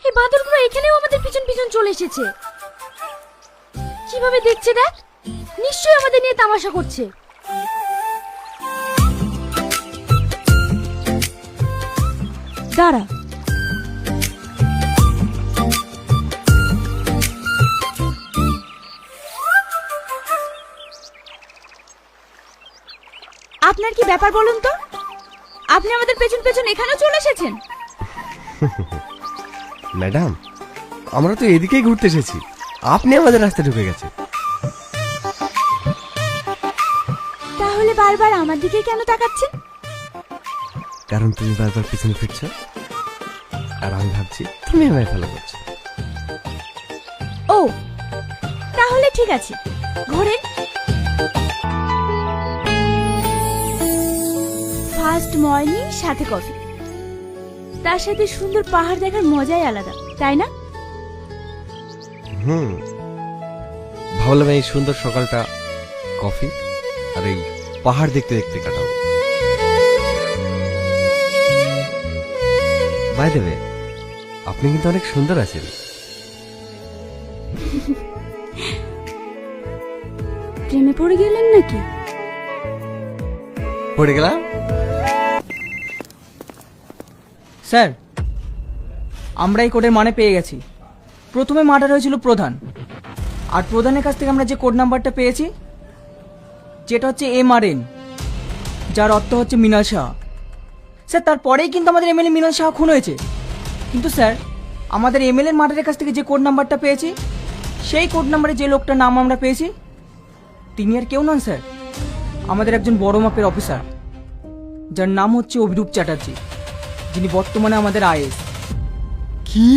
এই বাদরগুলো এখানেও আমাদের পিছন পিছন চলে এসেছে। কিভাবে দেখছে দেখ, নিশ্চয়ই আমাদের নিয়ে তামাশা করছে। দাঁড়া, আপনার কি ব্যাপার বলুন তো? আপনি আমাদের পেছন পেছন এখানেও চলে এসেছেন। ম্যাডাম, আমরা তো এদিকেই ঘুরতে এসেছি, আপনি আমাদের রাস্তায় ঢুকে গেছে। তাহলে বারবার আমার দিকে কেন তাকাচ্ছেন? কারণ তুমি বারবার পিছনে ফিরছো, আর আমি ভাবছি তুমি আমায় ফলো করছো। ও, তাহলে ঠিক আছে, ঘোরেন। ফার্স্ট মর্নিং সাথে কফি, তার সাথে সুন্দর পাহাড় দেখার মজাই আলাদা, তাই না? ভাবলাম এই সুন্দর সকালটা কফি আর এই পাহাড় দেখতে দেখতে কাটাবো। বাই দ্য ওয়ে, আপনি কিন্তু অনেক সুন্দর আছেন। প্রেমে পড়ে গেলেন নাকি? পড়ে গেলাম। স্যার, আমরা এই কোডের মানে পেয়ে গেছি। প্রথমে মার্ডার হয়েছিল প্রধান, আর প্রধানের কাছ থেকে আমরা যে কোড নাম্বারটা পেয়েছি যেটা হচ্ছে MRN, যার অর্থ হচ্ছে মৃণাল সাহা। স্যার, তারপরেই কিন্তু আমাদের এমএলএ মৃণাল সাহা খুন হয়েছে। কিন্তু স্যার, আমাদের এমএলএ মার্ডারের কাছ থেকে যে কোড নাম্বারটা পেয়েছি, সেই কোড নাম্বারে যে লোকটার নাম আমরা পেয়েছি তিনি আর কেউ নন স্যার, আমাদের একজন বড় মাপের অফিসার, যার নাম হচ্ছে অভিরূপ চ্যাটার্জি, যিনি বর্তমানে আমাদের IAS। কি